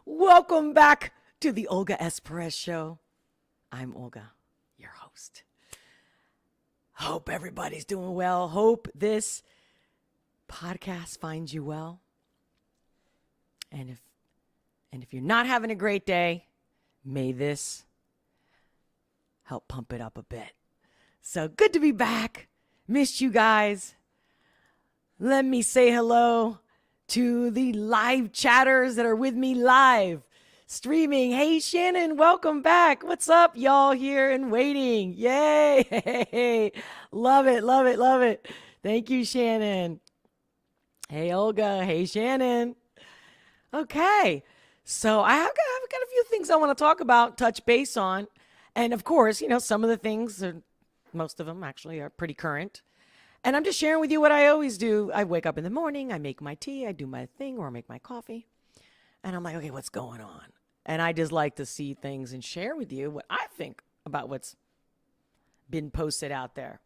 Welcome back to the Olga S. Pérez Show. I'm Olga, your host. Hope everybody's doing well. Hope this podcast finds you well. And if you're not having a great day, may this help pump it up a bit. So good to be back. Missed you guys. Let me say hello to the live chatters that are with me live streaming. Hey, Shannon, welcome back. What's up, y'all here and waiting? Yay. Love it, love it, love it. Thank you, Shannon. Hey, Olga. Hey, Shannon. Okay. So I've got a few things I want to talk about, touch base on. And of course, some of the things, most of them actually are pretty current. And I'm just sharing with you what I always do. I wake up in the morning, I make my tea, I do my thing, or I make my coffee. And I'm like, okay, what's going on? And I just like to see things and share with you what I think about what's been posted out there.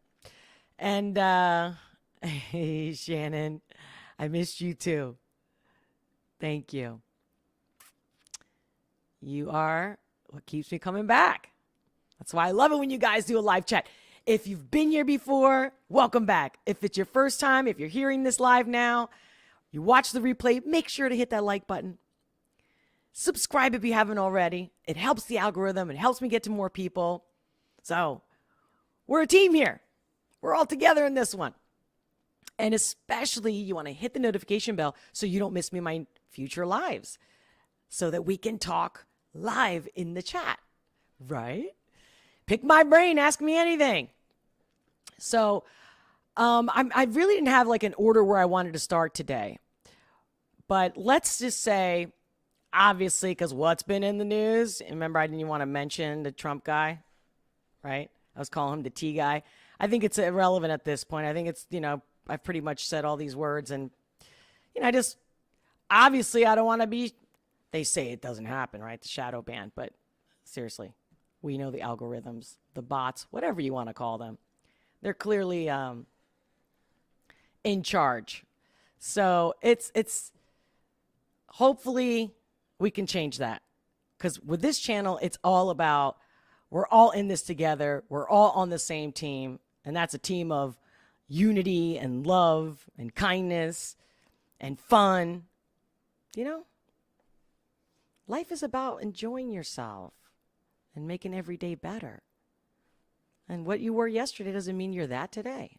And, hey, Shannon, I missed you too. Thank you. You are what keeps me coming back. That's why I love it when you guys do a live chat. If you've been here before, welcome back. If it's your first time, if you're hearing this live now, you watch the replay, make sure to hit that like button. Subscribe if you haven't already. It helps the algorithm. It helps me get to more people. So we're a team here. We're all together in this one. And especially you want to hit the notification bell so you don't miss me in my future lives so that we can talk live in the chat, right? Pick my brain, ask me anything. So I really didn't have like an order where I wanted to start today. But let's just say, obviously, because what's been in the news, remember I didn't even want to mention the Trump guy, right? I was calling him the T guy. I think it's irrelevant at this point. I think it's, I've pretty much said all these words. And, obviously I don't want to be, they say it doesn't happen, right? The shadow ban. But seriously, we know the algorithms, the bots, whatever you want to call them. They're clearly in charge. So it's hopefully we can change that. Because with this channel, it's all about we're all in this together. We're all on the same team. And that's a team of unity and love and kindness and fun. Life is about enjoying yourself and making every day better. And what you were yesterday doesn't mean you're that today.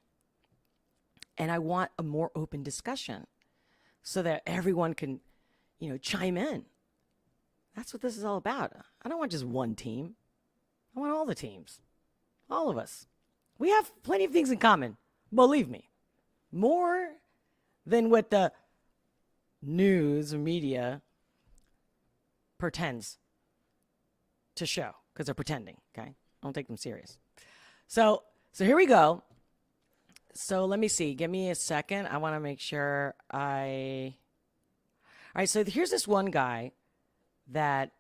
And I want a more open discussion so that everyone can, chime in. That's what this is all about. I don't want just one team. I want all the teams. All of us. We have plenty of things in common. Believe me. More than what the news or media pretends to show. Because they're pretending, okay? I don't take them serious. So here we go. So let me see. Give me a second. I want to make sure All right, so here's this one guy that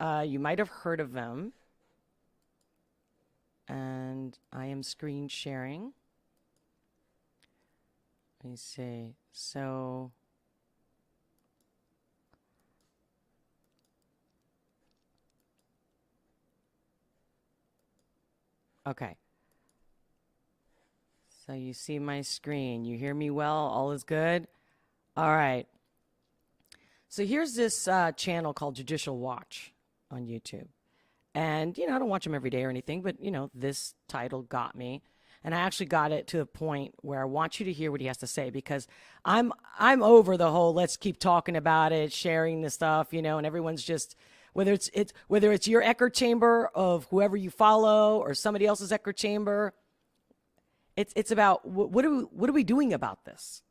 you might have heard of him. And I am screen sharing. Let me see. So okay. So you see my screen. You hear me well? All is good? All right. So here's this channel called Judicial Watch on YouTube. And, I don't watch them every day or anything, but, this title got me. And I actually got it to a point where I want you to hear what he has to say because I'm over the whole let's keep talking about it, sharing the stuff, and everyone's just whether it's your echo chamber of whoever you follow or somebody else's echo chamber. It's about what are we doing about this,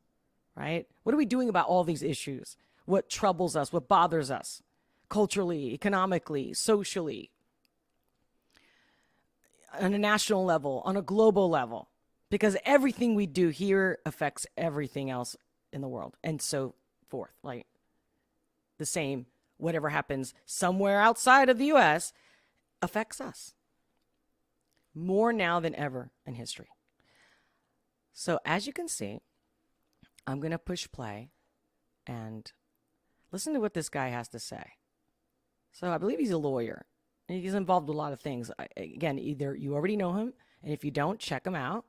right? What are we doing about all these issues? What troubles us? What bothers us? Culturally, economically, socially, on a national level, on a global level, because everything we do here affects everything else in the world and so forth. Like the same, whatever happens somewhere outside of the U.S. affects us more now than ever in history. So as you can see, I'm going to push play and Listen to what this guy has to say. So I believe he's a lawyer. And he's involved with a lot of things. Again, either you already know him, and if you don't, check him out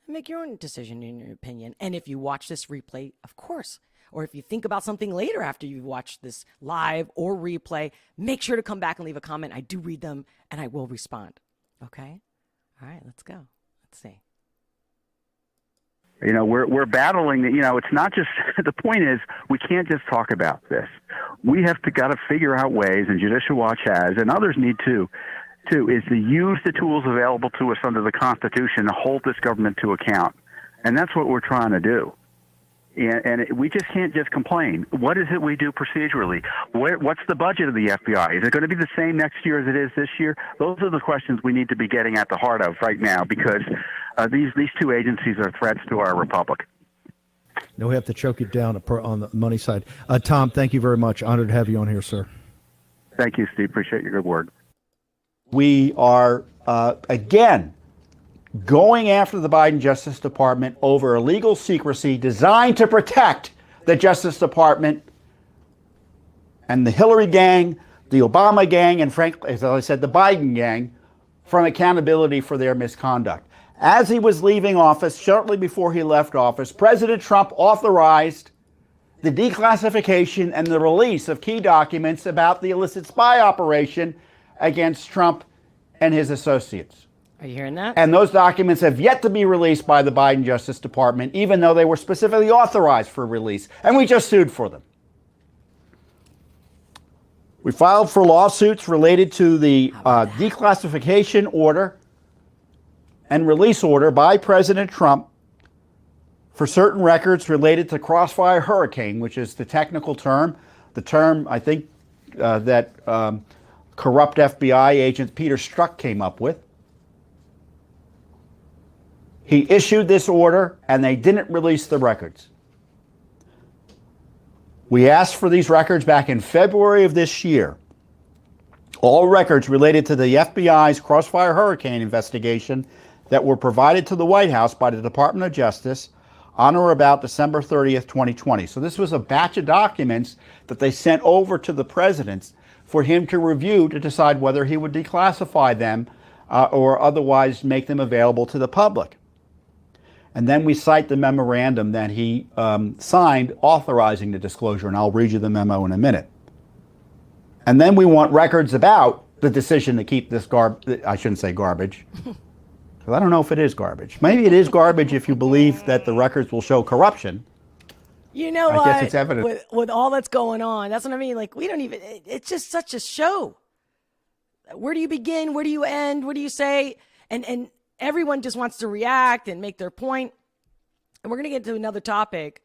and make your own decision in your opinion. And if you watch this replay, of course, or if you think about something later after you've watched this live or replay, make sure to come back and leave a comment. I do read them, and I will respond. Okay? All right, let's go. Let's see. You know, we're battling. You know, it's not just the point is we can't just talk about this. We have got to figure out ways, and Judicial Watch has, and others need to, is to use the tools available to us under the Constitution to hold this government to account, and that's what we're trying to do. And we just can't just complain. What is it we do procedurally? What's the budget of the FBI? Is it going to be the same next year as it is this year? Those are the questions we need to be getting at the heart of right now, because these two agencies are threats to our republic. No, we have to choke you down on the money side. Tom, thank you very much. Honored to have you on here, sir. Thank you, Steve. Appreciate your good word. We are, again, going after the Biden Justice Department over illegal secrecy designed to protect the Justice Department and the Hillary gang, the Obama gang, and frankly, as I said, the Biden gang, from accountability for their misconduct. As he was leaving office, shortly before he left office, President Trump authorized the declassification and the release of key documents about the illicit spy operation against Trump and his associates. Are you hearing that? And those documents have yet to be released by the Biden Justice Department, even though they were specifically authorized for release. And we just sued for them. We filed for lawsuits related to the declassification order and release order by President Trump for certain records related to Crossfire Hurricane, which is the technical term, the term I think that corrupt FBI agent Peter Strzok came up with. He issued this order and they didn't release the records. We asked for these records back in February of this year. All records related to the FBI's Crossfire Hurricane investigation that were provided to the White House by the Department of Justice on or about December 30th, 2020. So this was a batch of documents that they sent over to the president for him to review to decide whether he would declassify them or otherwise make them available to the public. And then we cite the memorandum that he signed authorizing the disclosure, and I'll read you the memo in a minute. And then we want records about the decision to keep this I shouldn't say garbage, because I don't know if it is garbage. Maybe it is garbage if you believe that the records will show corruption. You know I what? guess it's evident. With all that's going on, that's what I mean. Like, we don't even, it's just such a show. Where do you begin? Where do you end? What do you say? And everyone just wants to react and make their point. And we're going to get to another topic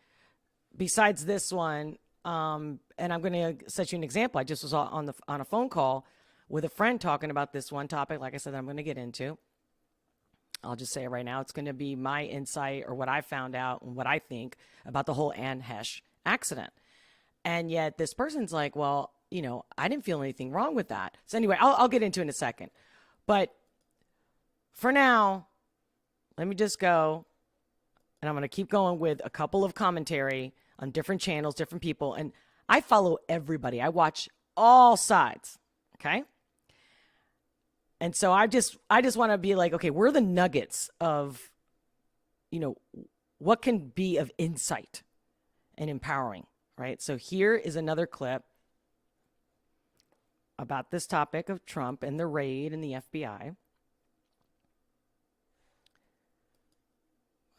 besides this one. And I'm going to set you an example. I just was on a phone call with a friend talking about this one topic, like I said, that I'm going to get into. I'll just say it right now. It's going to be my insight or what I found out and what I think about the whole Anne Heche accident. And yet this person's like, well, you know, I didn't feel anything wrong with that. So anyway, I'll get into it in a second. But for now, let me just go. And I'm going to keep going with a couple of commentary on different channels, different people. And I follow everybody. I watch all sides. Okay. And so I just want to be like, okay, where are the nuggets of, you know, what can be of insight and empowering, right? So here is another clip about this topic of Trump and the raid and the FBI.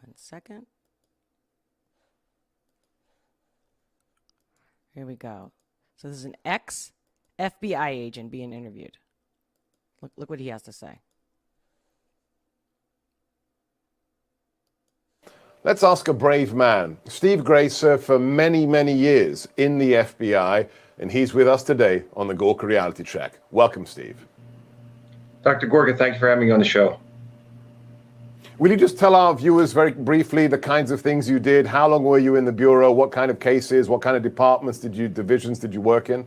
One second. Here we go. So this is an ex-FBI agent being interviewed. Look what he has to say. Let's ask a brave man. Steve Gray served for many, many years in the FBI, and he's with us today on the Gorka Reality Check. Welcome, Steve. Dr. Gorka, thank you for having me on the show. Will you just tell our viewers very briefly the kinds of things you did? How long were you in the Bureau? What kind of cases? What kind of divisions did you work in?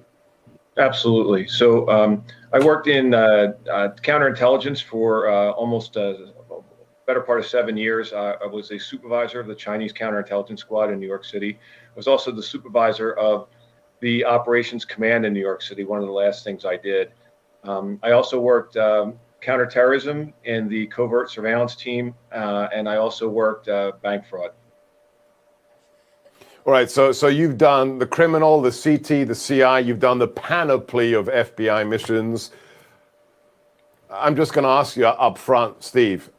Absolutely. So I worked in counterintelligence for almost better part of 7 years. I was a supervisor of the Chinese counterintelligence squad in New York City. I was also the supervisor of the operations command in New York City, one of the last things I did. I also worked counterterrorism in the covert surveillance team, and I also worked bank fraud. All right, so you've done the criminal, the CT, the CI, you've done the panoply of FBI missions. I'm just going to ask you up front, Steve,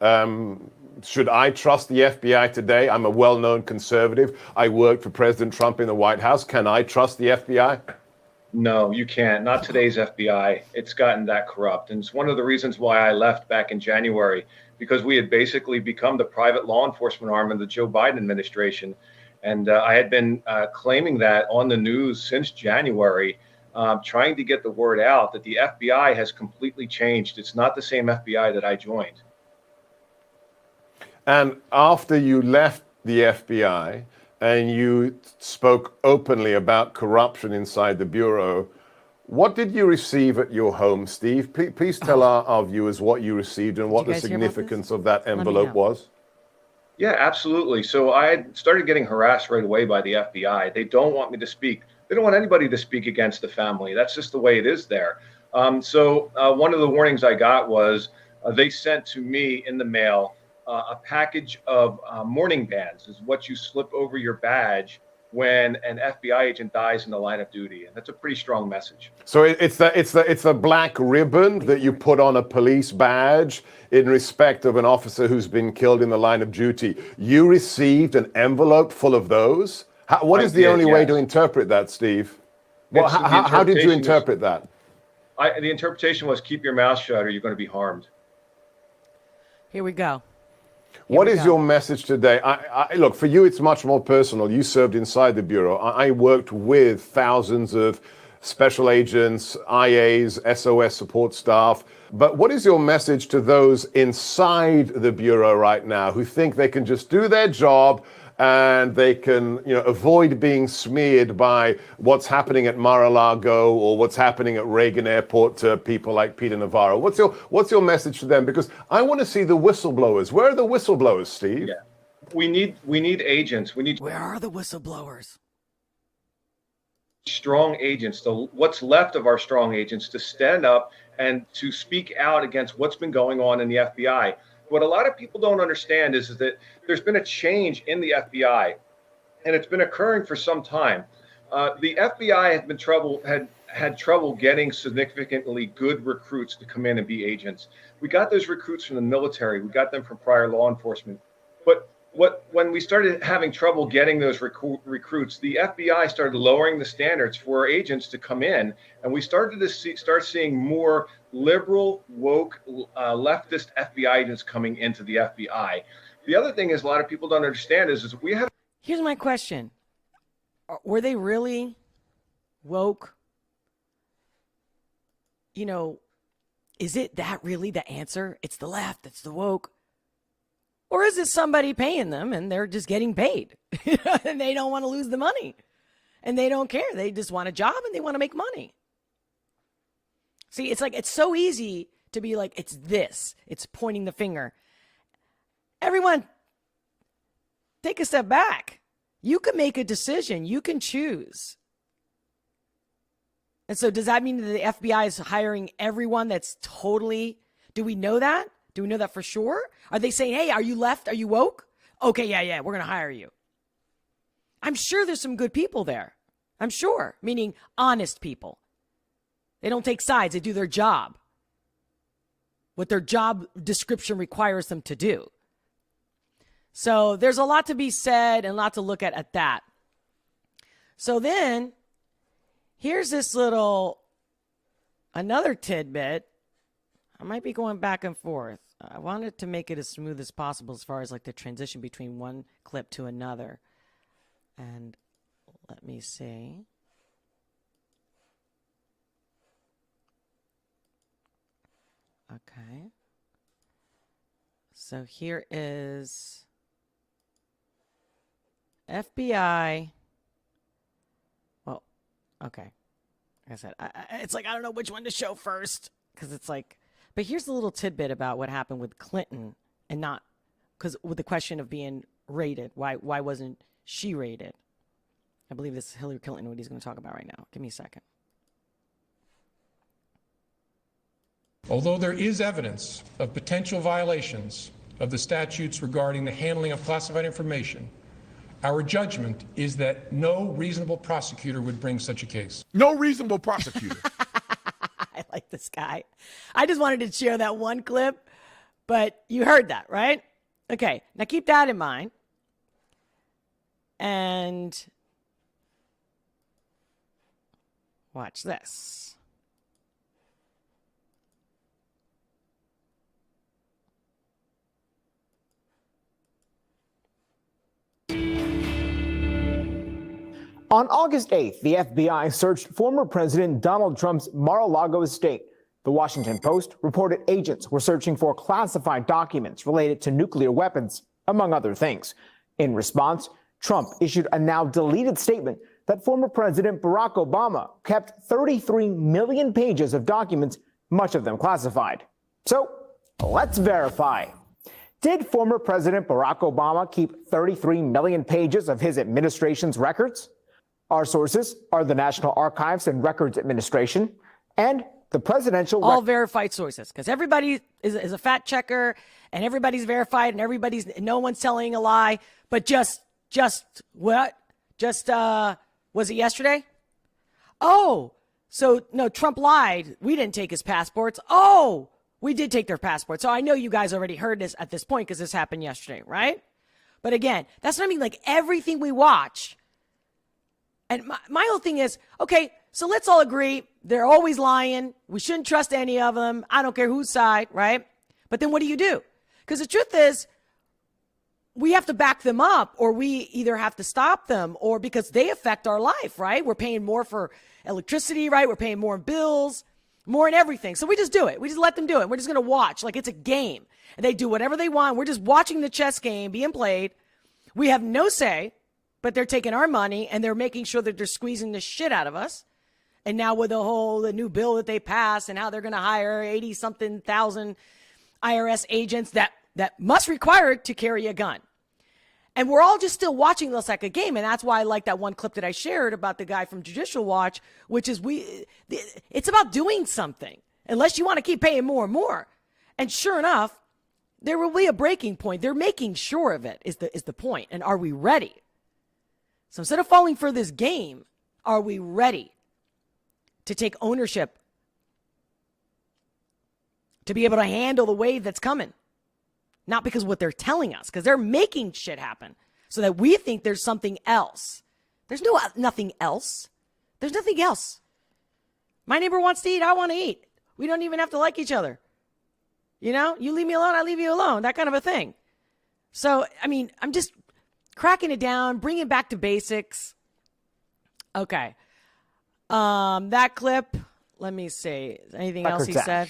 should I trust the FBI today? I'm a well-known conservative. I worked for President Trump in the White House. Can I trust the FBI? No, you can't. Not today's FBI. It's gotten that corrupt. And it's one of the reasons why I left back in January, because we had basically become the private law enforcement arm of the Joe Biden administration. And I had been claiming that on the news since January, trying to get the word out that the FBI has completely changed. It's not the same FBI that I joined. And after you left the FBI and you spoke openly about corruption inside the Bureau, what did you receive at your home, Steve? Please tell our viewers what you received and what the significance of that envelope was. Yeah, absolutely. So I started getting harassed right away by the FBI. They don't want me to speak. They don't want anybody to speak against the family. That's just the way it is there. So one of the warnings I got was they sent to me in the mail a package of mourning bands, is what you slip over your badge when an FBI agent dies in the line of duty, and that's a pretty strong message. So it's the black ribbon that you put on a police badge in respect of an officer who's been killed in the line of duty. You received an envelope full of those? What is the only way to interpret that, Steve? Well, how did you interpret that? The interpretation was keep your mouth shut or you're going to be harmed. Here we go. What is your message today? Look, for you, it's much more personal. You served inside the Bureau. I worked with thousands of special agents, IAs, SOS support staff. But what is your message to those inside the Bureau right now who think they can just do their job and they can, avoid being smeared by what's happening at Mar-a-Lago or what's happening at Reagan Airport to people like Peter Navarro? What's your message to them? Because I want to see the whistleblowers. Where are the whistleblowers, Steve? Yeah, we need agents. Where are the whistleblowers? Strong agents, what's left of our strong agents, to stand up and to speak out against what's been going on in the FBI. What a lot of people don't understand is that there's been a change in the FBI, and it's been occurring for some time. The FBI had trouble getting significantly good recruits to come in and be agents. We got those recruits from the military. We got them from prior law enforcement. But when we started having trouble getting those recruits, the FBI started lowering the standards for agents to come in, and we started to start seeing more liberal, woke, leftist FBI agents coming into the FBI. The other thing is a lot of people don't understand is we have. Here's my question: were they really woke? Is it that really the answer? It's the left. It's the woke. Or is it somebody paying them and they're just getting paid and they don't want to lose the money and they don't care. They just want a job and they want to make money. See, it's so easy to be like, it's this, it's pointing the finger. Everyone, take a step back. You can make a decision. You can choose. And so does that mean that the FBI is hiring everyone that's totally, do we know that? Do we know that for sure? Are they saying, hey, are you left? Are you woke? Okay, yeah, we're going to hire you. I'm sure there's some good people there. I'm sure, meaning honest people. They don't take sides. They do their job. What their job description requires them to do. So there's a lot to be said and a lot to look at that. So then, here's this another tidbit. I might be going back and forth. I wanted to make it as smooth as possible as far as like the transition between one clip to another. And let me see. Okay. So here is FBI. Well, okay. Like I said, it's like I don't know which one to show first because it's like. But here's the little tidbit about what happened with Clinton and not because with the question of being raided, why wasn't she raided? I believe this is Hillary Clinton, what he's going to talk about right now. Give me a second. Although there is evidence of potential violations of the statutes regarding the handling of classified information, our judgment is that no reasonable prosecutor would bring such a case. No reasonable prosecutor. I like this guy. I just wanted to share that one clip, but you heard that, right? Okay, now keep that in mind. And watch this. On August 8th, the FBI searched former President Donald Trump's Mar-a-Lago estate. The Washington Post reported agents were searching for classified documents related to nuclear weapons, among other things. In response, Trump issued a now deleted statement that former President Barack Obama kept 33 million pages of documents, much of them classified. So let's verify. Did former President Barack Obama keep 33 million pages of his administration's records? Our sources are the National Archives and Records Administration and the Presidential... All verified sources, because everybody is a fact checker, and everybody's verified, and no one's telling a lie. But just what? Just, was it yesterday? Oh, so no, Trump lied. We didn't take his passports. Oh, we did take their passports. So I know you guys already heard this at this point because this happened yesterday, right? But again, that's what I mean. Like everything we watch. And my whole thing is, okay, so let's all agree they're always lying. We shouldn't trust any of them. I don't care whose side, right? But then what do? Because the truth is, we have to back them up, or we either have to stop them, or because they affect our life, right? We're paying more for electricity, right? We're paying more in bills, more in everything. So we just do it. We just let them do it. We're just going to watch like it's a game. And they do whatever they want. We're just watching the chess game being played. We have no say. But they're taking our money and they're making sure that they're squeezing the shit out of us. And now with the new bill that they passed and how they're going to hire 80-something thousand IRS agents that must require to carry a gun. And we're all just still watching this like a game. And that's why I like that one clip that I shared about the guy from Judicial Watch, which is it's about doing something unless you want to keep paying more and more. And sure enough, there will be a breaking point. They're making sure of it is the point. And are we ready? So instead of falling for this game, are we ready to take ownership, to be able to handle the wave that's coming? Not because of what they're telling us, because they're making shit happen so that we think there's something else. There's nothing else. There's nothing else. My neighbor wants to eat. I want to eat. We don't even have to like each other. You know, you leave me alone, I leave you alone. That kind of a thing. So, I mean, I'm just cracking it down, bringing it back to basics. Okay. That clip, let me see. Anything else he said?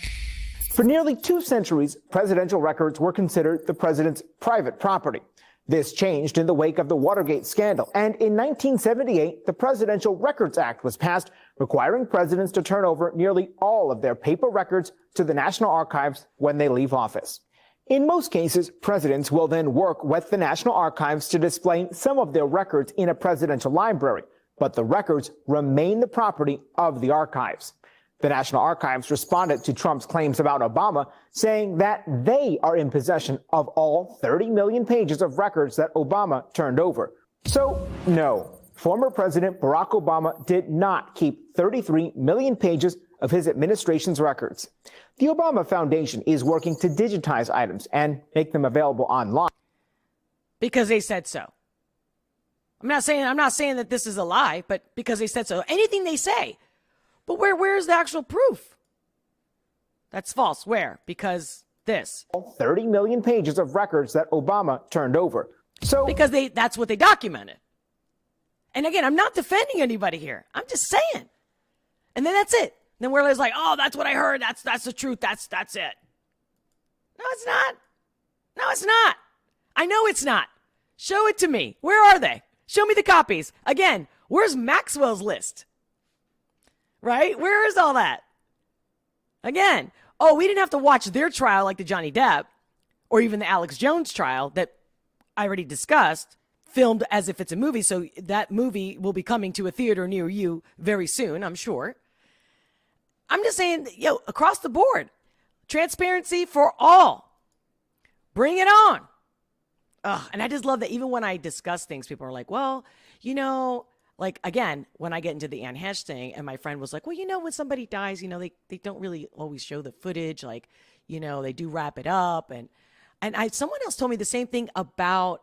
For nearly 2 centuries, presidential records were considered the president's private property. This changed in the wake of the Watergate scandal. And in 1978, the Presidential Records Act was passed, requiring presidents to turn over nearly all of their paper records to the National Archives when they leave office. In most cases, presidents will then work with the National Archives to display some of their records in a presidential library, but the records remain the property of the archives. The National Archives responded to Trump's claims about Obama, saying that they are in possession of all 30 million pages of records that Obama turned over. So, no, former President Barack Obama did not keep 33 million pages of his administration's records. The Obama Foundation is working to digitize items and make them available online. Because they said so. I'm not saying that this is a lie, but because they said so. Anything they say. But where's the actual proof? That's false. Where? Because this. 30 million pages of records that Obama turned over. So because that's what they documented. And again, I'm not defending anybody here. I'm just saying. And then that's it. Then we're like, oh, that's what I heard. That's the truth. That's it. No, it's not. No, it's not. I know it's not. Show it to me. Where are they? Show me the copies. Again, where's Maxwell's list? Right? Where is all that? Again, oh, we didn't have to watch their trial like the Johnny Depp or even the Alex Jones trial that I already discussed filmed as if it's a movie. So that movie will be coming to a theater near you very soon, I'm sure. I'm just saying, across the board, transparency for all. Bring it on. And I just love that even when I discuss things, people are like, well, like, again, when I get into the Anne Heche thing, and my friend was like, well, when somebody dies, they don't really always show the footage. Like, they do wrap it up. And someone else told me the same thing about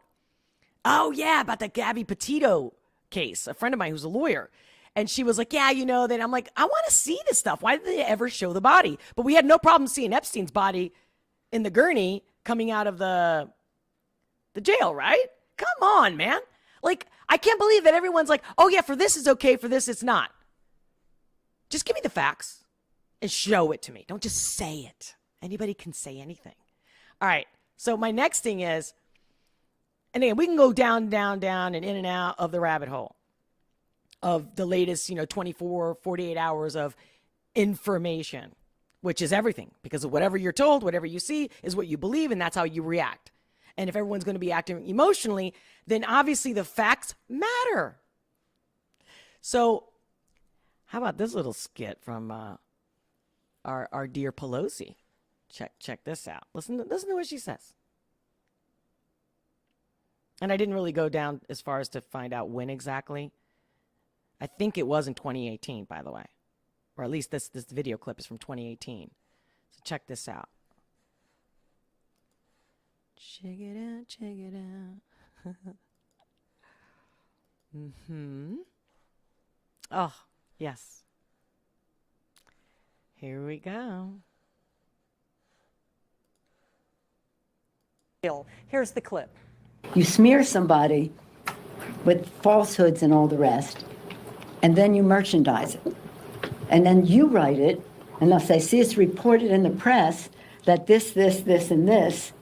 the Gabby Petito case, a friend of mine who's a lawyer. And she was like, then I'm like, I want to see this stuff. Why did they ever show the body? But we had no problem seeing Epstein's body in the gurney coming out of the jail, right? Come on, man. Like, I can't believe that everyone's like, oh yeah, for this it's okay, for this it's not. Just give me the facts and show it to me. Don't just say it. Anybody can say anything. All right. So my next thing is, and again, we can go down, and in and out of the rabbit hole of the latest, 24, 48 hours of information, which is everything, because of whatever you're told, whatever you see is what you believe, and that's how you react. And if everyone's going to be acting emotionally, then obviously the facts matter. So how about this little skit from our dear Pelosi? Check this out. Listen to what she says. And I didn't really go down as far as to find out when exactly. I think it was in 2018, by the way. Or at least this video clip is from 2018. So check this out. Check it out. Oh, yes. Here we go. Here's the clip. You smear somebody with falsehoods and all the rest, and then you merchandise it. And then you write it, and they'll say, see, it's reported in the press that this, and this.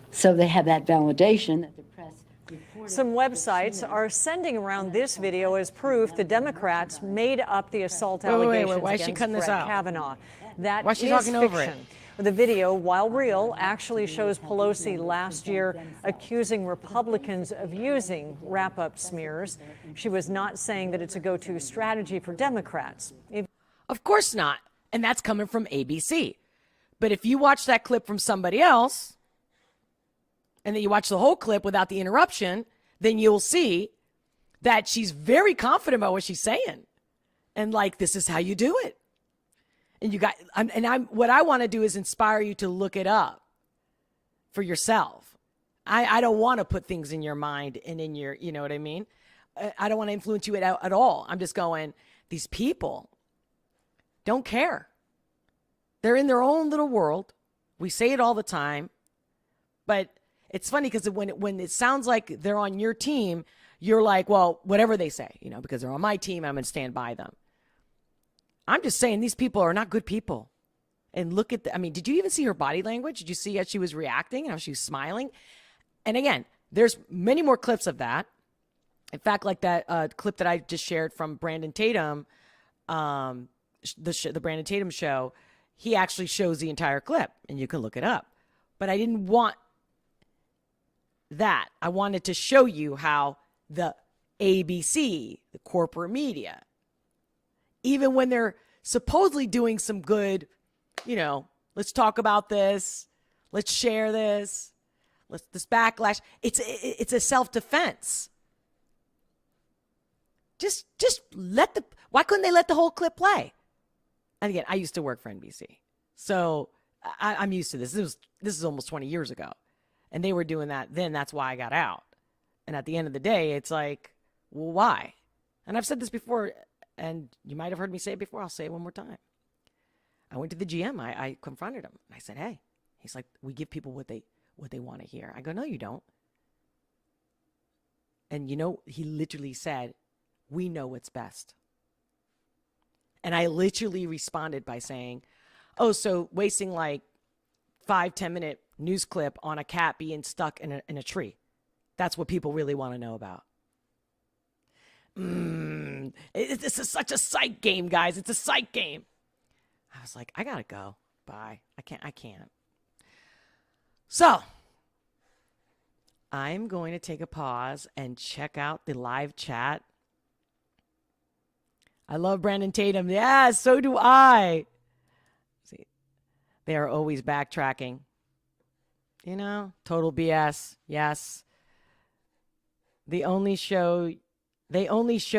So they have that validation that the press reported. Some websites are sending around this video as proof the Democrats made up the assault allegations Why is she against cutting this Brett out? Kavanaugh. That Why is she is talking fiction. over it? The video, while real, actually shows Pelosi last year accusing Republicans of using wrap-up smears. She was not saying that it's a go-to strategy for Democrats. Of course not. And that's coming from ABC. But if you watch that clip from somebody else, and then you watch the whole clip without the interruption, then you'll see that she's very confident about what she's saying. And like, this is how you do it. And what I want to do is inspire you to look it up for yourself. I don't want to put things in your mind and in your, you know what I mean? I don't want to influence you at all. I'm just going, these people don't care. They're in their own little world. We say it all the time, but it's funny because when it sounds like they're on your team, you're like, well, whatever they say, because they're on my team, I'm going to stand by them. I'm just saying these people are not good people. And look at did you even see her body language? Did you see how she was reacting, how she was smiling? And again, there's many more clips of that. In fact, like that clip that I just shared from Brandon Tatum, the Brandon Tatum show, he actually shows the entire clip, and you can look it up. But I didn't want that. I wanted to show you how the ABC, the corporate media, even when they're supposedly doing some good, let's talk about this, let's share this, this backlash. It's a self-defense. Just why couldn't they let the whole clip play? And again, I used to work for NBC, so I'm used to this. This is almost 20 years ago, and they were doing that then. That's why I got out. And at the end of the day, it's like, well, why? And I've said this before, and you might have heard me say it before. I'll say it one more time. I went to the GM. I confronted him. I said, hey, he's like, we give people what they want to hear. I go, no, you don't. And he literally said, we know what's best. And I literally responded by saying, oh, so wasting like 5-10 minute news clip on a cat being stuck in a tree. That's what people really want to know about. It's such a psych game, guys. It's a psych game. I was like, I gotta go. Bye. I can't. So I'm going to take a pause and check out the live chat. I love Brandon Tatum. Yeah, so do I. See, they are always backtracking. You know, total BS. Yes. They only show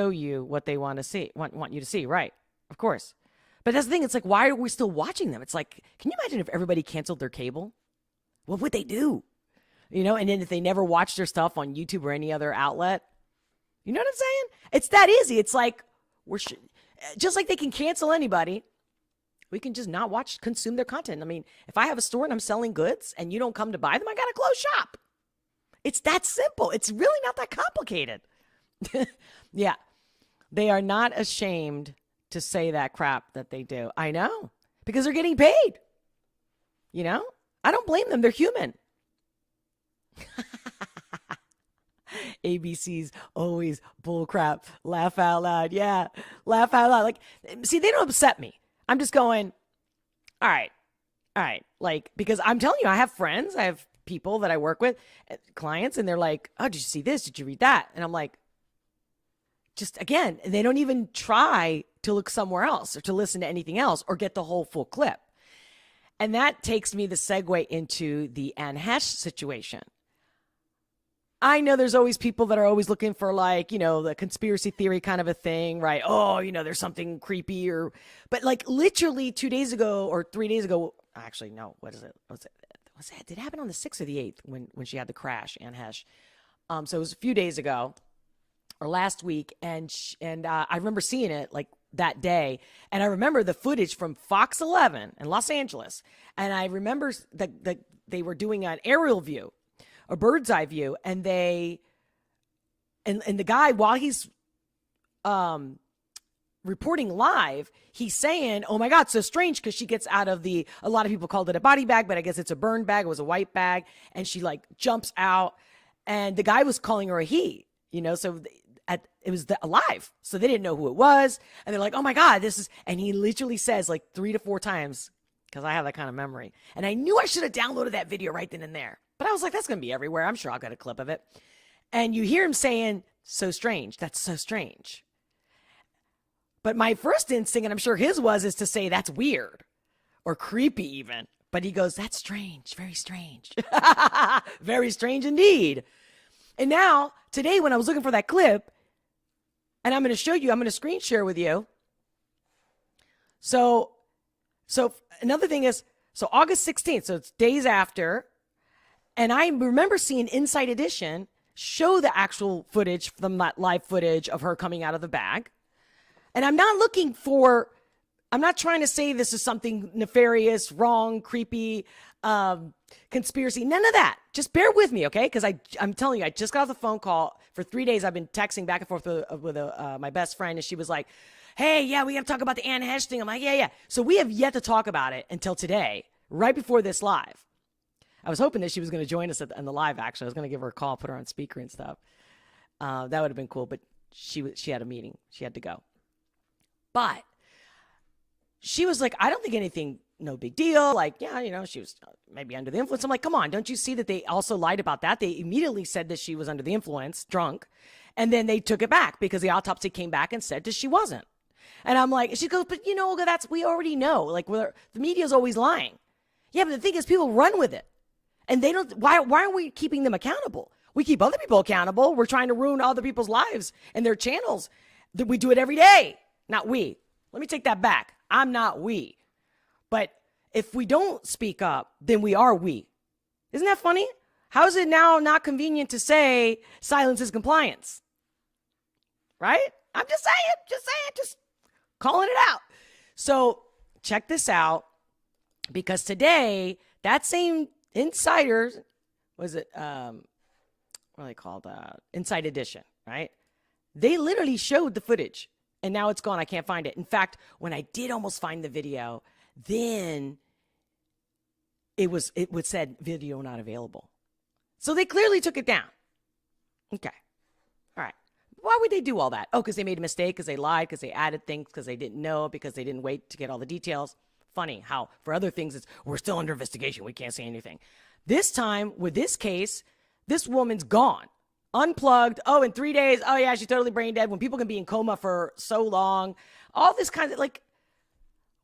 you what they want to see, want you to see, right? Of course. But that's the thing. It's like, why are we still watching them? It's like, can you imagine if everybody canceled their cable? What would they do? You know, and then if they never watched their stuff on YouTube or any other outlet, you know what I'm saying? It's that easy. It's like, just like they can cancel anybody, we can just not consume their content. I mean, if I have a store and I'm selling goods and you don't come to buy them, I got to close shop. It's that simple. It's really not that complicated. Yeah. They are not ashamed to say that crap that they do. I know. Because they're getting paid. You know? I don't blame them. They're human. ABC's always bullcrap. Laugh out loud. Yeah. Laugh out loud. Like, see, they don't upset me. I'm just going, all right. Like, because I'm telling you, I have friends. I have people that I work with, clients, and they're like, oh, did you see this? Did you read that? And I'm like, just again, they don't even try to look somewhere else or to listen to anything else or get the whole full clip. And that takes me the segue into the Anne Heche situation. I know there's always people that are always looking for, like, you know, the conspiracy theory kind of a thing, right? Oh, you know, there's something creepy but like literally 2 days ago or 3 days ago, actually, no, what is it? Did it happen on the 6th or the 8th when she had the crash, Anne Heche? So it was a few days ago or last week. And I remember seeing it like that day. And I remember the footage from Fox 11 in Los Angeles. And I remember that they were doing an aerial view, a bird's eye view. And the guy, while he's reporting live, he's saying, oh my God, so strange, because she gets out of a lot of people called it a body bag, but I guess it's a burn bag. It was a white bag. And she like jumps out, and the guy was calling her a he, you know, so it was alive. So they didn't know who it was. And they're like, oh my God, and he literally says like 3 to 4 times, because I have that kind of memory. And I knew I should have downloaded that video right then and there. But I was like, that's going to be everywhere. I'm sure I'll get a clip of it. And you hear him saying, so strange. That's so strange. But my first instinct, and I'm sure his is to say that's weird or creepy even. But he goes, that's strange, very strange. Very strange indeed. And now, today, when I was looking for that clip, and I'm going to show you, I'm going to screen share with you. So another thing is, so August 16th, so it's days after, and I remember seeing Inside Edition show the actual footage from that live footage of her coming out of the bag. And I'm not trying to say this is something nefarious, wrong, creepy, conspiracy. None of that. Just bear with me, okay? Because I'm telling you, I just got off the phone call. For 3 days, I've been texting back and forth with my best friend, and she was like, hey, yeah, we got to talk about the Anne Heche thing. I'm like, yeah. So we have yet to talk about it until today, right before this live. I was hoping that she was going to join us on the live, actually. I was going to give her a call, put her on speaker and stuff. That would have been cool, but she had a meeting. She had to go. But she was like, I don't think anything, no big deal. Like, yeah, you know, she was maybe under the influence. I'm like, come on, don't you see that they also lied about that? They immediately said that she was under the influence, drunk. And then they took it back because the autopsy came back and said that she wasn't. And I'm like, she goes, but you know, Olga, we already know. Like, the media's always lying. Yeah, but the thing is, people run with it. And they don't, why aren't we keeping them accountable? We keep other people accountable. We're trying to ruin other people's lives and their channels. We do it every day. Not we. Let me take that back. I'm not we. But if we don't speak up, then we are we. Isn't that funny? How is it now not convenient to say silence is compliance? Right? I'm just saying, just calling it out. So check this out, because today, that same insider, what are they called? Inside Edition, right? They literally showed the footage. And now it's gone. I can't find it. In fact, when I did almost find the video, then it said video not available. So they clearly took it down. Okay. All right. Why would they do all that? Oh, because they made a mistake, because they lied, because they added things, because they didn't know, because they didn't wait to get all the details. Funny how for other things, we're still under investigation. We can't say anything. This time, with this case, This woman's gone, unplugged. Oh, in 3 days. Oh, yeah, she's totally brain dead. When people can be in coma for so long, all this kind of like,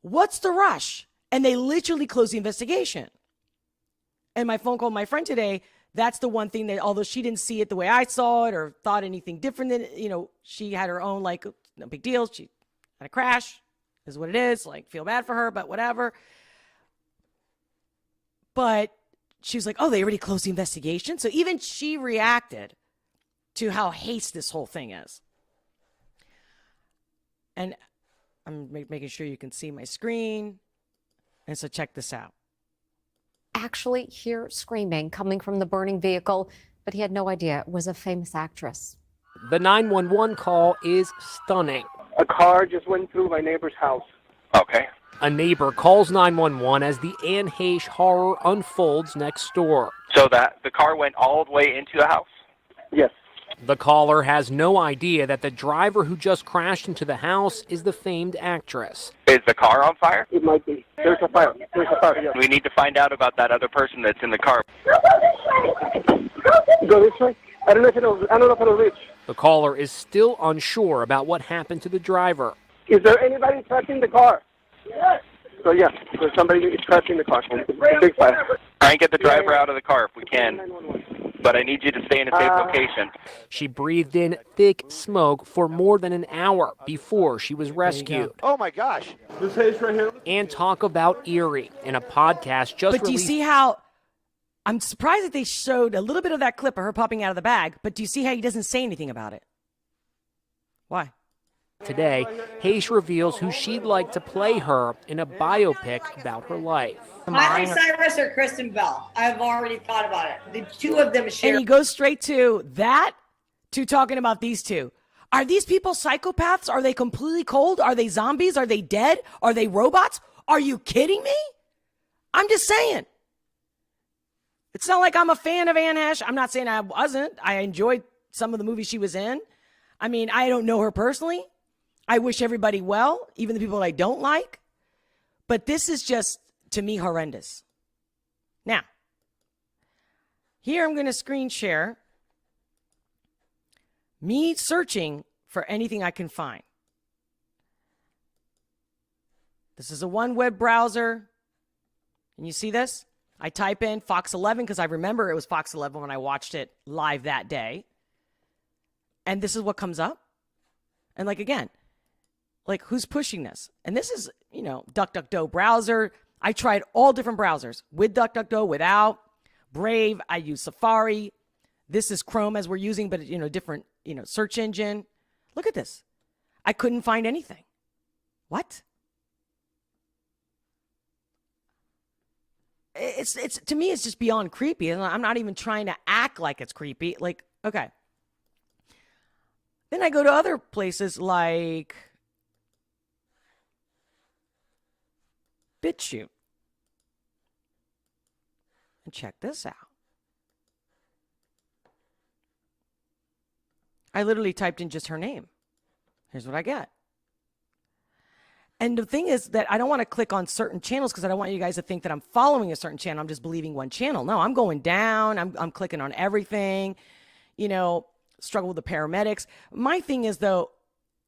what's the rush? And they literally closed the investigation. And my phone call with my friend today, that's the one thing that, although she didn't see it the way I saw it or thought anything different than, she had her own, like, no big deal. She had a crash, is what it is. Like, feel bad for her, but whatever. But she was like, oh, they already closed the investigation? So even she reacted to how hasty this whole thing is. And I'm making sure you can see my screen. And so check this out. Actually hear screaming coming from the burning vehicle, but he had no idea it was a famous actress. The 911 call is stunning. A car just went through my neighbor's house. Okay. A neighbor calls 911 as the Anne Heche horror unfolds next door. So that the car went all the way into the house? Yes. The caller has no idea that the driver who just crashed into the house is the famed actress. Is the car on fire? It might be. There's a fire. Yeah. We need to find out about that other person that's in the car. Go this way? I don't know if it'll reach. The caller is still unsure about what happened to the driver. Is there anybody trapped in the car? Yes. So yeah, there's somebody trapped in the car. It's a big fire. Try and get the driver out of the car if we can. But I need you to stay in a safe location. She breathed in thick smoke for more than an hour before she was rescued. Oh my gosh. This Heche right here. And talk about eerie in a podcast just But do you see how, I'm surprised that they showed a little bit of that clip of her popping out of the bag, but do you see how he doesn't say anything about it? Why? Today, Heche reveals who she'd like to play her in a biopic about her life. Miley Cyrus or Kristen Bell? I've already thought about it. The two of them share. And he goes straight to that, to talking about these two. Are these people psychopaths? Are they completely cold? Are they zombies? Are they dead? Are they robots? Are you kidding me? I'm just saying. It's not like I'm a fan of Anne Heche. I'm not saying I wasn't. I enjoyed some of the movies she was in. I mean, I don't know her personally. I wish everybody well, even the people that I don't like. But this is just, to me, horrendous. Now, here I'm going to screen share me searching for anything I can find. This is a one web browser. Can you see this? I type in Fox 11 because I remember it was Fox 11 when I watched it live that day. And this is what comes up. And like, again, like, who's pushing this? And this is, DuckDuckGo browser. I tried all different browsers with DuckDuckGo, without. Brave, I use Safari. This is Chrome as we're using, but, different, search engine. Look at this. I couldn't find anything. What? It's to me, it's just beyond creepy. And I'm not even trying to act like it's creepy. Like, okay. Then I go to other places like BitChute. And check this out. I literally typed in just her name. Here's what I get. And the thing is that I don't want to click on certain channels because I don't want you guys to think that I'm following a certain channel. I'm just believing one channel. No, I'm going down. I'm clicking on everything. Struggle with the paramedics. My thing is, though,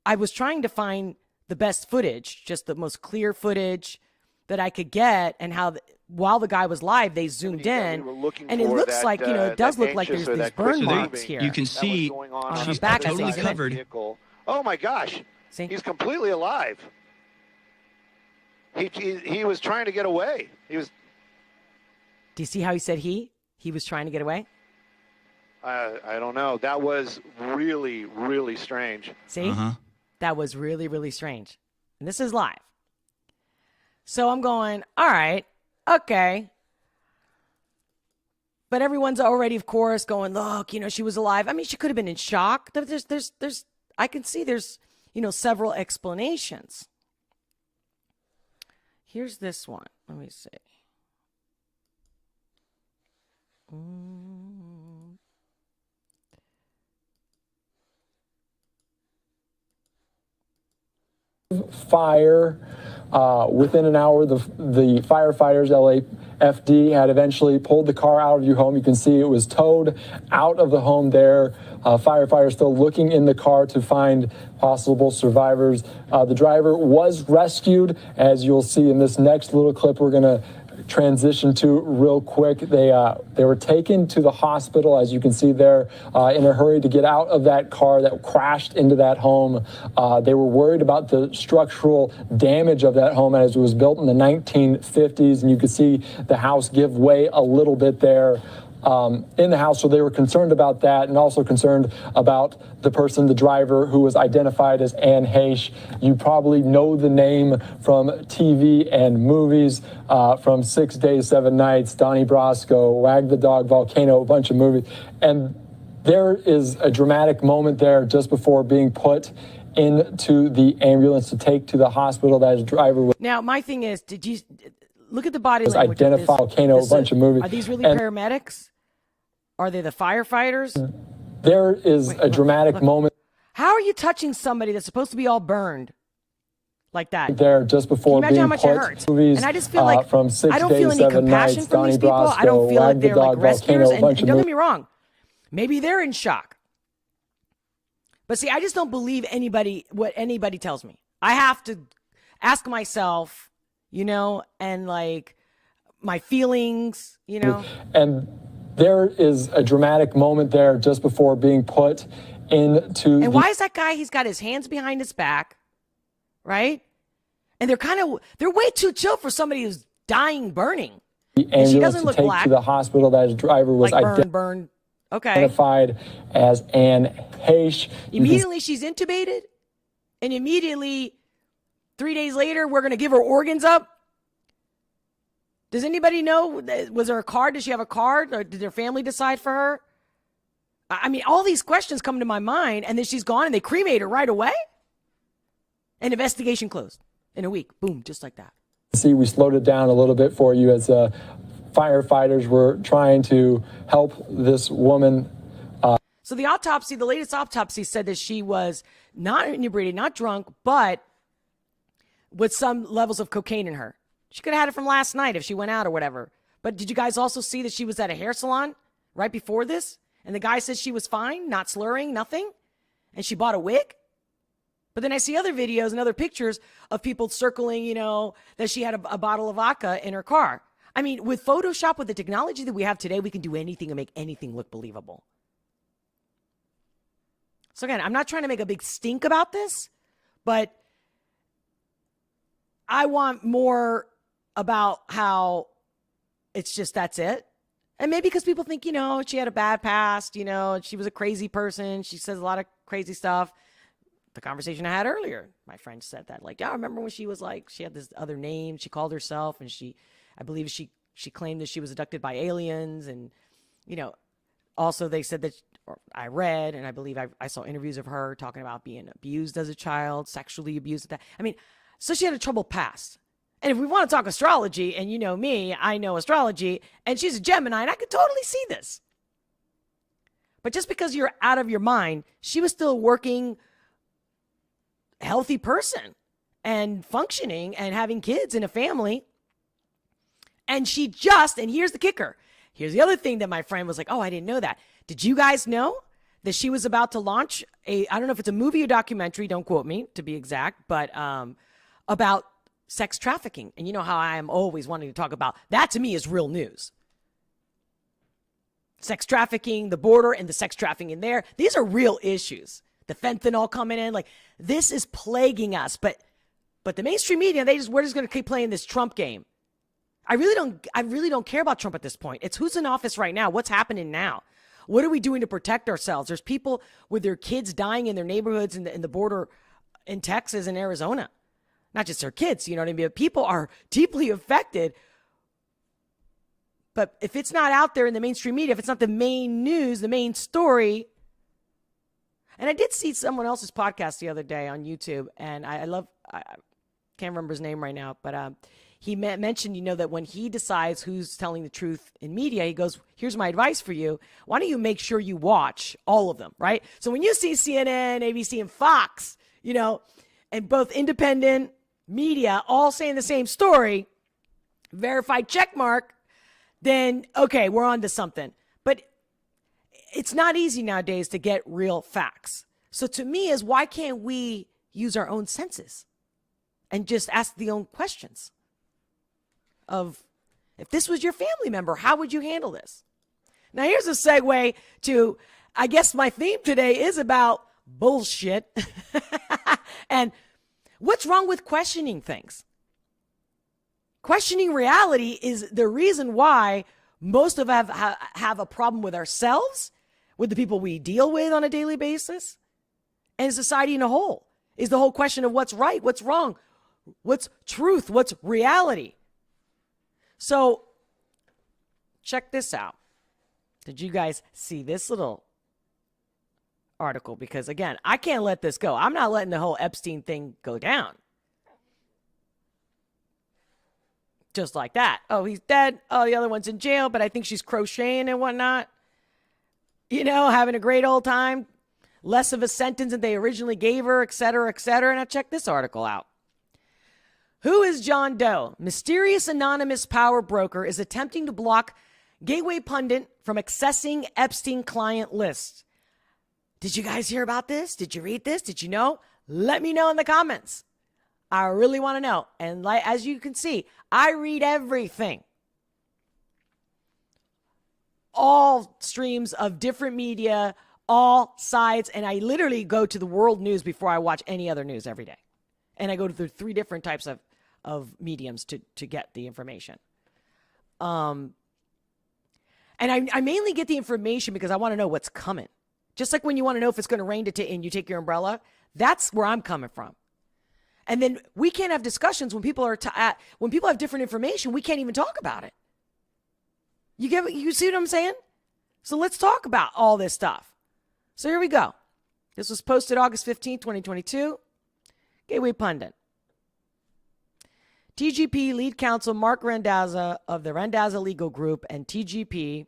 I was trying to find the best footage, just the most clear footage that I could get, and how while the guy was live, they zoomed in, and it looks like, it does look like there's these burn marks here. You can see she's back totally covered. Oh my gosh. See? He's completely alive. He was trying to get away. He was. Do you see how he said he was trying to get away? I don't know. That was really, really strange. See? That was really, really strange. And this is live. So I'm going, all right, okay. But everyone's already, of course, going, look, she was alive. I mean, she could have been in shock. I can see there's, several explanations. Here's this one. Let me see. Fire Within an hour, the firefighters, LAFD, had eventually pulled the car out of your home. You can see it was towed out of the home there. Firefighters still looking in the car to find possible survivors. The driver was rescued, as you'll see in this next little clip we're going to transition to real quick. They were taken to the hospital, as you can see there, in a hurry to get out of that car that crashed into that home. They were worried about the structural damage of that home as it was built in the 1950s, and you could see the house give way a little bit there. In the house, so they were concerned about that, and also concerned about the person, the driver, who was identified as Heche. You probably know the name from TV and movies, from 6 Days, 7 Nights, Donnie Brasco, Wag the Dog, Volcano, a bunch of movies. And there is a dramatic moment there just before being put into the ambulance to take to the hospital. That his driver was. Now, my thing is, did you look at the body was language? Identified Volcano, a bunch of movies. Are these really paramedics? Are they the firefighters? There is a dramatic moment. How are you touching somebody that's supposed to be all burned like that? There just before Can you imagine being how much it put hurts? movies, And I just feel like from 6 I don't Days, feel any 7 compassion Nights, from Donnie these people. Brasco, I don't feel like Wag the they're like Dog, rescuers. Volcano, a bunch And of don't get me wrong, maybe they're in shock. But see, I just don't believe what anybody tells me. I have to ask myself, and like my feelings, And there is a dramatic moment there just before being put into. And why is that guy? He's got his hands behind his back, right? And they're way too chill for somebody who's dying, burning. The And she ambulance doesn't to look take black. to the hospital. That his driver was Like burn. Okay. identified as Heche. Immediately she's intubated, and immediately 3 days later we're going to give her organs up. Does anybody know? Was there a card? Does she have a card? Or did their family decide for her? I mean, all these questions come to my mind, and then she's gone, and they cremate her right away? And investigation closed in a week. Boom, just like that. See, we slowed it down a little bit for you as firefighters were trying to help this woman. So the latest autopsy said that she was not inebriated, not drunk, but with some levels of cocaine in her. She could have had it from last night if she went out or whatever. But did you guys also see that she was at a hair salon right before this? And the guy says she was fine, not slurring, nothing. And she bought a wig. But then I see other videos and other pictures of people circling, that she had a bottle of vodka in her car. I mean, with Photoshop, with the technology that we have today, we can do anything and make anything look believable. So again, I'm not trying to make a big stink about this, but I want more about how it's just that's it. And maybe because people think, she had a bad past, she was a crazy person. She says a lot of crazy stuff. The conversation I had earlier, my friend said that, like, yeah, I remember when she was like, she had this other name. She called herself, and I believe she claimed that she was abducted by aliens. And, also they said that, or I read, and I believe I saw interviews of her talking about being abused as a child, sexually abused. I mean, so she had a troubled past. And if we want to talk astrology, and you know me, I know astrology, and she's a Gemini, and I could totally see this. But just because you're out of your mind, she was still working, healthy person and functioning and having kids and a family. And and here's the kicker. Here's the other thing that my friend was like, oh, I didn't know that. Did you guys know that she was about to launch I don't know if it's a movie or documentary, don't quote me to be exact, but about sex trafficking. And you know how I am always wanting to talk about that. To me is real news. Sex trafficking, the border and the sex trafficking in there. These are real issues. The fentanyl coming in, like this is plaguing us. But the mainstream media, we're just going to keep playing this Trump game. I really don't care about Trump at this point. It's who's in office right now. What's happening now? What are we doing to protect ourselves? There's people with their kids dying in their neighborhoods in the border in Texas and Arizona. Not just their kids, you know what I mean? But people are deeply affected. But if it's not out there in the mainstream media, if it's not the main news, the main story. And I did see someone else's podcast the other day on YouTube, and I can't remember his name right now, but he mentioned, that when he decides who's telling the truth in media, he goes, here's my advice for you. Why don't you make sure you watch all of them, right? So when you see CNN, ABC, and Fox, and both independent media all saying the same story, verified check mark, then okay, we're on to something. But it's not easy nowadays to get real facts. So to me is, why can't we use our own senses and just ask the own questions of, if this was your family member, how would you handle this? Now here's a segue to, I guess my theme today is about bullshit. And what's wrong with questioning things? Questioning reality is the reason why most of us have a problem with ourselves, with the people we deal with on a daily basis, and society in a whole. Is the whole question of what's right, what's wrong, what's truth, what's reality. So check this out. Did you guys see this little article? Because again, I can't let this go. I'm not letting the whole Epstein thing go down. Just like that. Oh, he's dead. Oh, the other one's in jail, but I think she's crocheting and whatnot. You know, having a great old time. Less of a sentence than they originally gave her, et cetera, et cetera. Now check this article out. Who is John Doe? Mysterious anonymous power broker is attempting to block Gateway Pundit from accessing Epstein client list. Did you guys hear about this? Did you read this? Did you know? Let me know in the comments. I really want to know. And as you can see, I read everything. All streams of different media, all sides, and I literally go to the world news before I watch any other news every day. And I go to the 3 different types of mediums to get the information. And I mainly get the information because I want to know what's coming. Just like when you want to know if it's going to rain and you take your umbrella, that's where I'm coming from. And then we can't have discussions when people when people have different information. We can't even talk about it. You see what I'm saying? So let's talk about all this stuff. So here we go. This was posted August 15, 2022. Gateway Pundit. TGP lead counsel Mark Randazza of the Randazza Legal Group and TGP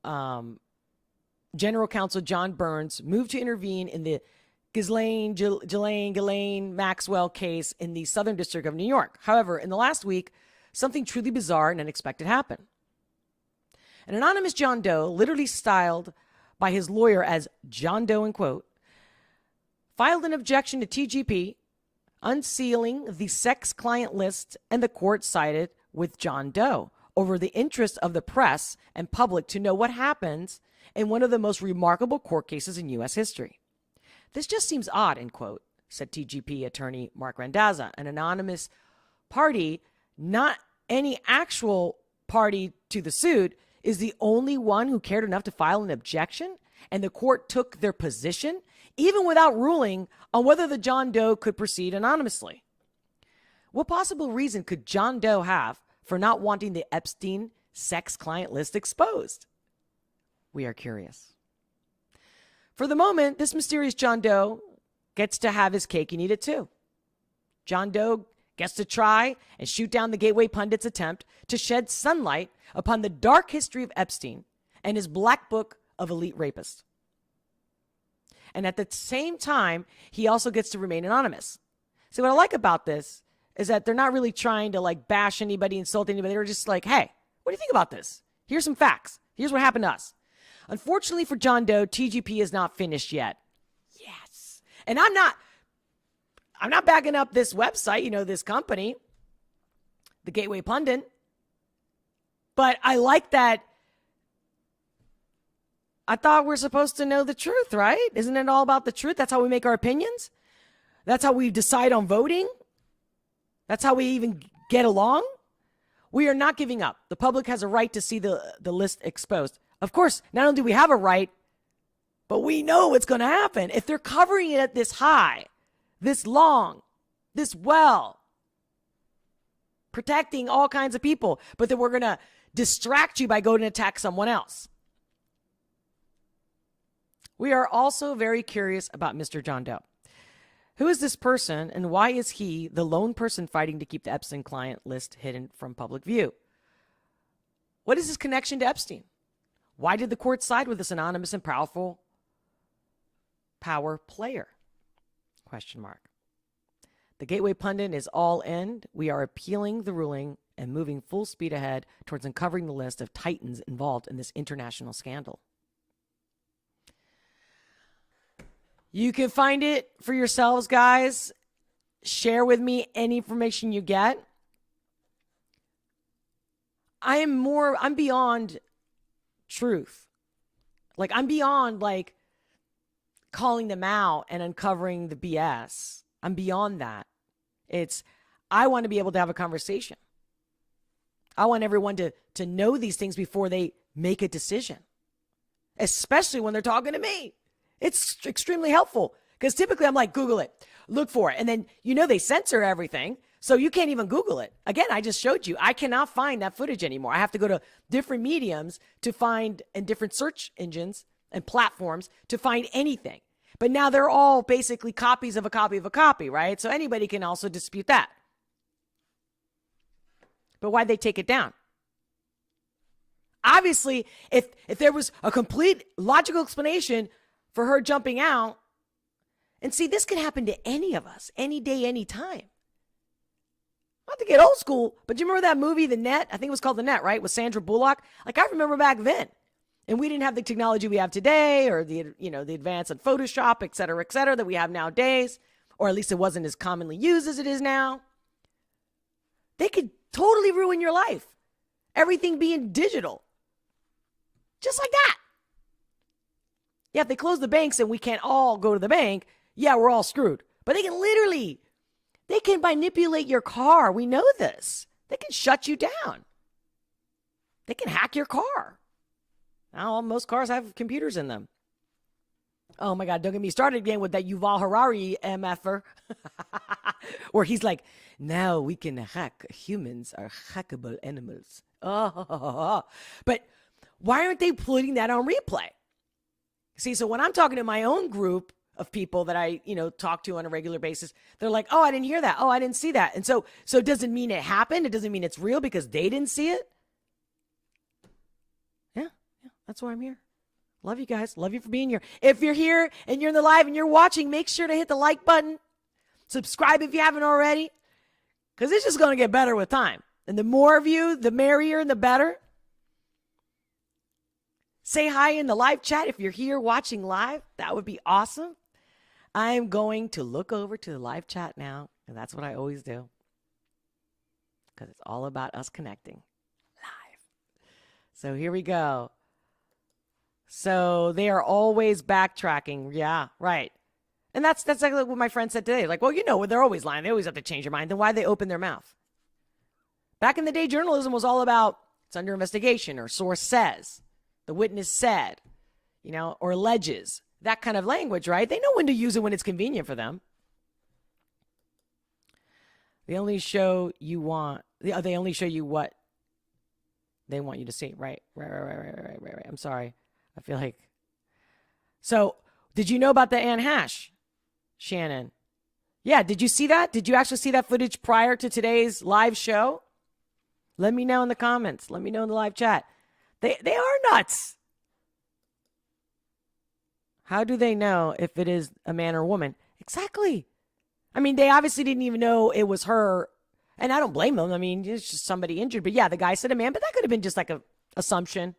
General Counsel John Burns moved to intervene in the Ghislaine Maxwell case in the Southern District of New York. However, in the last week, something truly bizarre and unexpected happened. An anonymous John Doe, literally styled by his lawyer as John Doe in quote, filed an objection to TGP, unsealing the sex client list, and the court sided with John Doe over the interest of the press and public to know what happens in one of the most remarkable court cases in U.S. history. This just seems odd, end quote, said TGP attorney Mark Randazza, an anonymous party, not any actual party to the suit, is the only one who cared enough to file an objection, and the court took their position, even without ruling on whether the John Doe could proceed anonymously. What possible reason could John Doe have for not wanting the Epstein sex client list exposed? We are curious. For the moment, this mysterious John Doe gets to have his cake and eat it too. John Doe gets to try and shoot down the Gateway Pundit's attempt to shed sunlight upon the dark history of Epstein and his black book of elite rapists. And at the same time, he also gets to remain anonymous. See, what I like about this is that they're not really trying to bash anybody, insult anybody. They're just like, hey, what do you think about this? Here's some facts. Here's what happened to us. Unfortunately for John Doe, TGP is not finished yet. Yes. And I'm not backing up this website, this company, the Gateway Pundit. But I like that. I thought we're supposed to know the truth, right? Isn't it all about the truth? That's how we make our opinions. That's how we decide on voting. That's how we even get along. We are not giving up. The public has a right to see the list exposed. Of course, not only do we have a right, but we know what's going to happen. If they're covering it at this high, this long, this well, protecting all kinds of people, but then we're going to distract you by going to attack someone else. We are also very curious about Mr. John Doe. Who is this person, and why is he the lone person fighting to keep the Epstein client list hidden from public view? What is his connection to Epstein? Why did the court side with this anonymous and powerful power player? Question mark. The Gateway Pundit is all in. We are appealing the ruling and moving full speed ahead towards uncovering the list of titans involved in this international scandal. You can find it for yourselves, guys. Share with me any information you get. I'm beyond truth. Like, I'm beyond, like, calling them out and uncovering the BS. I'm beyond that. I want to be able to have a conversation. I want everyone to know these things before they make a decision, especially when they're talking to me. It's extremely helpful because typically I'm like, Google it, look for it. And then, they censor everything. So you can't even Google it. Again, I just showed you. I cannot find that footage anymore. I have to go to different mediums to find, and different search engines and platforms to find anything. But now they're all basically copies of a copy of a copy, right? So anybody can also dispute that. But why'd they take it down? Obviously, if there was a complete logical explanation for her jumping out, and see, this can happen to any of us, any day, any time. Not to get old school, but do you remember that movie, The Net? I think it was called The Net, right? With Sandra Bullock. Like, I remember back then. And we didn't have the technology we have today, or the advance in Photoshop, et cetera, that we have nowadays. Or at least it wasn't as commonly used as it is now. They could totally ruin your life. Everything being digital. Just like that. Yeah, if they close the banks and we can't all go to the bank, yeah, we're all screwed. But they can manipulate your car. We know this. They can shut you down. They can hack your car. Now, most cars have computers in them. Oh my God, don't get me started again with that Yuval Harari MFer. Where he's like, now we can hack. Humans are hackable animals. Oh. But why aren't they putting that on replay? See, so when I'm talking to my own group of people that I, talk to on a regular basis, they're like, oh, I didn't hear that. Oh, I didn't see that. And so it doesn't mean it happened. It doesn't mean it's real because they didn't see it. Yeah, that's why I'm here. Love you guys. Love you for being here. If you're here and you're in the live and you're watching, make sure to hit the like button. Subscribe if you haven't already, because it's just going to get better with time. And the more of you, the merrier and the better. Say hi in the live chat if you're here watching live. That would be awesome. I'm going to look over to the live chat now, and that's what I always do, because it's all about us connecting live. So here we go. So they are always backtracking. Yeah, right. And that's exactly what my friend said today. Like, well, they're always lying. They always have to change their mind. Then why they open their mouth? Back in the day, journalism was all about it's under investigation, or source says, the witness said, or alleges. That kind of language, right? They know when to use it when it's convenient for them. They only show you what they want you to see. Right. I'm sorry. I feel like. So, did you know about the Anne Hash, Shannon? Yeah, did you see that? Did you actually see that footage prior to today's live show? Let me know in the comments. Let me know in the live chat. They are nuts. How do they know if it is a man or a woman? Exactly. I mean, they obviously didn't even know it was her. And I don't blame them. I mean, it's just somebody injured. But yeah, the guy said a man, but that could have been just like a assumption,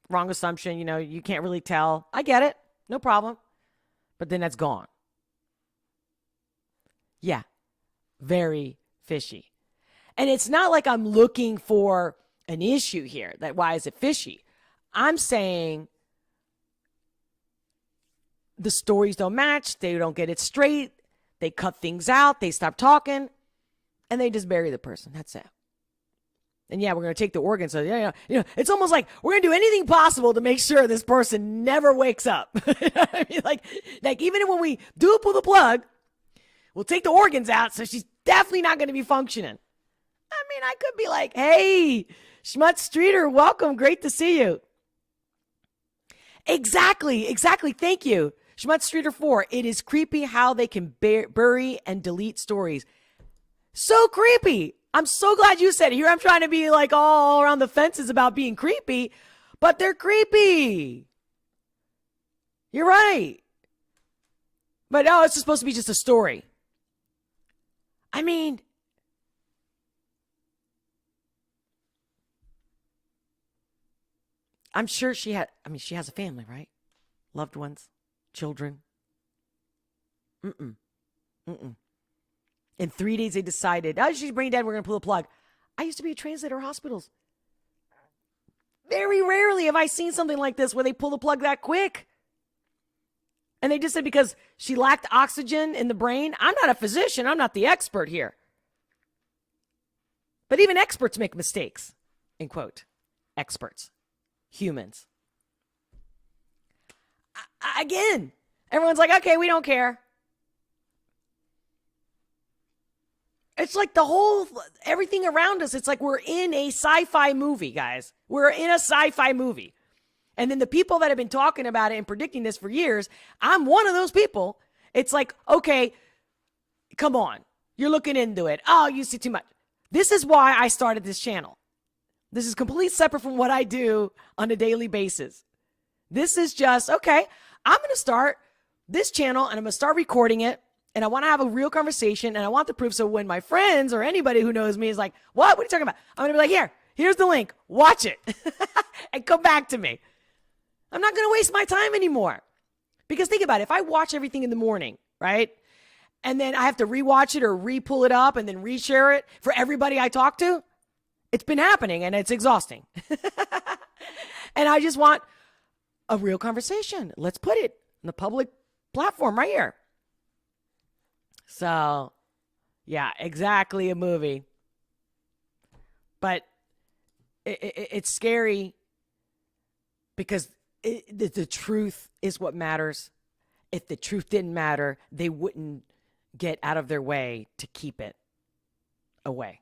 wrong assumption. You can't really tell. I get it. No problem. But then that's gone. Yeah. Very fishy. And it's not like I'm looking for an issue here. That why is it fishy? I'm saying the stories don't match. They don't get it straight. They cut things out. They stop talking, and they just bury the person. That's it. And yeah, we're going to take the organ. So it's almost like we're going to do anything possible to make sure this person never wakes up. I mean, like even when we do pull the plug, we'll take the organs out. So she's definitely not going to be functioning. I mean, I could be like, hey, Schmutz Streeter, welcome. Great to see you. Exactly. Thank you. Schmutz Streeter 4. It is creepy how they can bury and delete stories. So creepy. I'm so glad you said it. Here I'm trying to be like all around the fences about being creepy, but they're creepy. You're right. But no, it's supposed to be just a story. I mean, I'm sure she has a family, right? Loved ones, children. In 3 days, they decided, oh, she's brain dead, we're going to pull the plug. I used to be a translator at hospitals. Very rarely have I seen something like this where they pull the plug that quick. And they just said because she lacked oxygen in the brain. I'm not a physician. I'm not the expert here. But even experts make mistakes, in quote. Experts. Humans. Again, everyone's like, okay, we don't care. It's like everything around us, it's like we're in a sci-fi movie, guys. We're in a sci-fi movie. And then the people that have been talking about it and predicting this for years, I'm one of those people. It's like, okay, come on. You're looking into it. Oh, you see too much. This is why I started this channel. This is completely separate from what I do on a daily basis. This is just, okay, I'm going to start this channel and I'm going to start recording it. And I want to have a real conversation and I want the proof. So when my friends or anybody who knows me is like, what are you talking about? I'm going to be like, here's the link. Watch it and come back to me. I'm not going to waste my time anymore. Because think about it. If I watch everything in the morning, right? And then I have to rewatch it or re-pull it up and then reshare it for everybody I talk to. It's been happening and it's exhausting. And I just want a real conversation. Let's put it in the public platform right here. So, yeah, exactly a movie. But it's scary because the truth is what matters. If the truth didn't matter, they wouldn't get out of their way to keep it away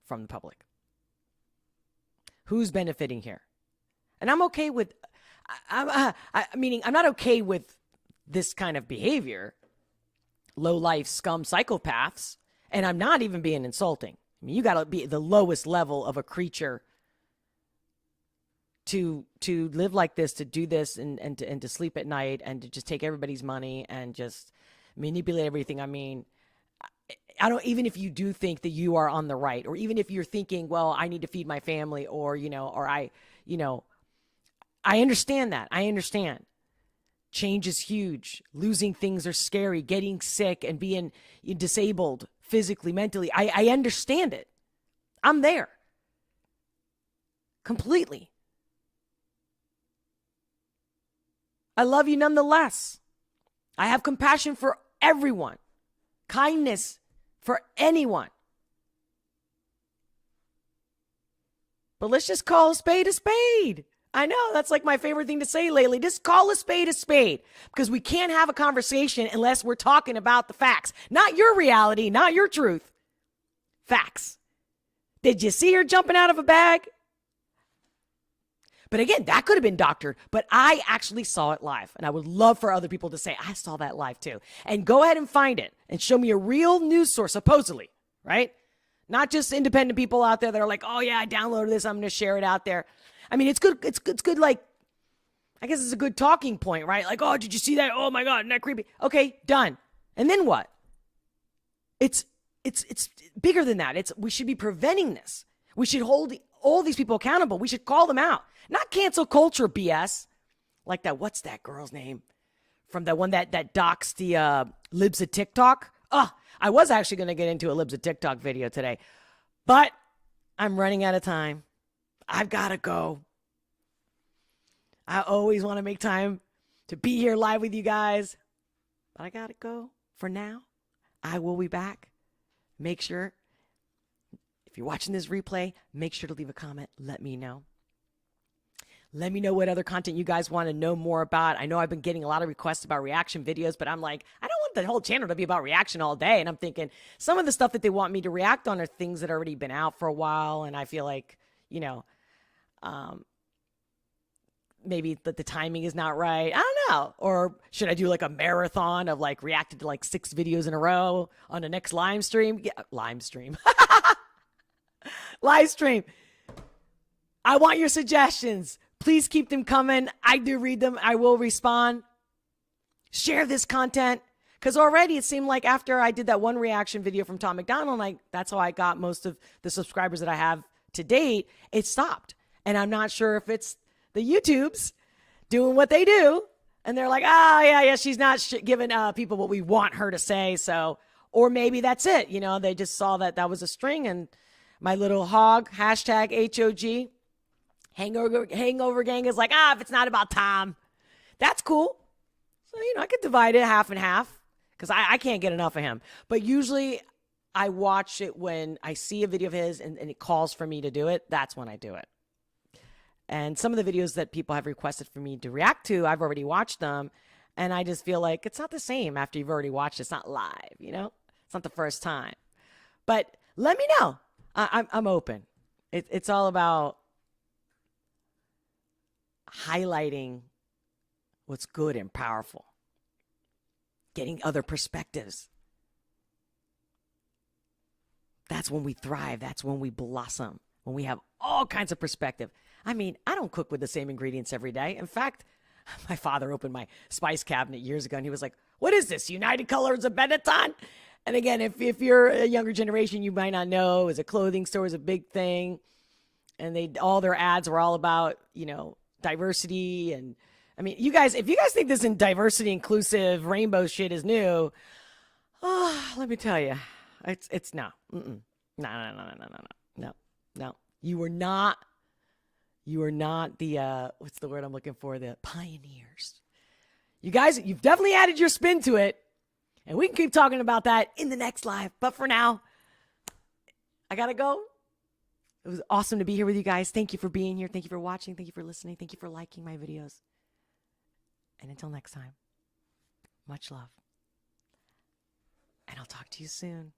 from the public. Who's benefiting here? And I'm okay with, meaning I'm not okay with this kind of behavior. Low-life scum psychopaths, and I'm not even being insulting. I mean, you got to be the lowest level of a creature to live like this, to do this, and to sleep at night, and to just take everybody's money and just manipulate everything. I mean, I don't, even if you do think that you are on the right, or even if you're thinking, well, I need to feed my family, or I understand that. I understand. Change is huge. Losing things are scary. Getting sick and being disabled physically, mentally. I understand it. I'm there. Completely. I love you nonetheless. I have compassion for everyone. Kindness for anyone. But let's just call a spade a spade. I know, that's like my favorite thing to say lately. Just call a spade, because we can't have a conversation unless we're talking about the facts. Not your reality, not your truth. Facts. Did you see her jumping out of a bag? But again, that could have been doctored, but I actually saw it live. And I would love for other people to say, I saw that live too. And go ahead and find it and show me a real news source, supposedly, right? Not just independent people out there that are like, oh yeah, I downloaded this, I'm going to share it out there. I mean, it's good. It's good. Like, I guess it's a good talking point, right? Like, oh, did you see that? Oh my God, isn't that creepy? Okay, done. And then what? It's bigger than that. We should be preventing this. We should hold all these people accountable. We should call them out. Not cancel culture BS. Like that, what's that girl's name? From that one that doxed the libs of TikTok. I was actually going to get into a libs of TikTok video today, but I'm running out of time. I've got to go. I always want to make time to be here live with you guys, but I got to go for now. I will be back. Make sure, if you're watching this replay, make sure to leave a comment. Let me know. Let me know what other content you guys want to know more about. I know I've been getting a lot of requests about reaction videos, but I'm like, I don't want the whole channel to be about reaction all day. And I'm thinking some of the stuff that they want me to react on are things that have already been out for a while. And I feel like, maybe the timing is not right. I don't know. Or should I do like a marathon of like reacted to like 6 videos in a row on the next live stream? Yeah, live stream. Live stream. I want your suggestions. Please keep them coming. I do read them. I will respond. Share this content. Because already it seemed like after I did that one reaction video from Tom McDonald, that's how I got most of the subscribers that I have to date, it stopped. And I'm not sure if it's the YouTubes doing what they do. And they're like, oh, yeah, she's not giving people what we want her to say. So, or maybe that's it. You know, they just saw that was a string and my little hog, hashtag HOG, hangover gang is like, if it's not about Tom, that's cool. So, you know, I could divide it half and half because I can't get enough of him. But usually I watch it when I see a video of his and it calls for me to do it. That's when I do it. And some of the videos that people have requested for me to react to, I've already watched them. And I just feel like it's not the same after you've already watched it. It's not live, you know? It's not the first time. But let me know. I'm open. It's all about highlighting what's good and powerful. Getting other perspectives. That's when we thrive. That's when we blossom. When we have all kinds of perspective. I mean, I don't cook with the same ingredients every day. In fact, my father opened my spice cabinet years ago and he was like, what is this? United Colors of Benetton? And again, if you're a younger generation, you might not know. As a clothing store is a big thing. And all their ads were all about, you know, diversity. And I mean, if you guys think this in diversity, inclusive, rainbow shit is new, let me tell you, it's no. Mm-mm. No. You are not the, what's the word I'm looking for? The pioneers. You guys, you've definitely added your spin to it. And we can keep talking about that in the next live. But for now, I got to go. It was awesome to be here with you guys. Thank you for being here. Thank you for watching. Thank you for listening. Thank you for liking my videos. And until next time, much love. And I'll talk to you soon.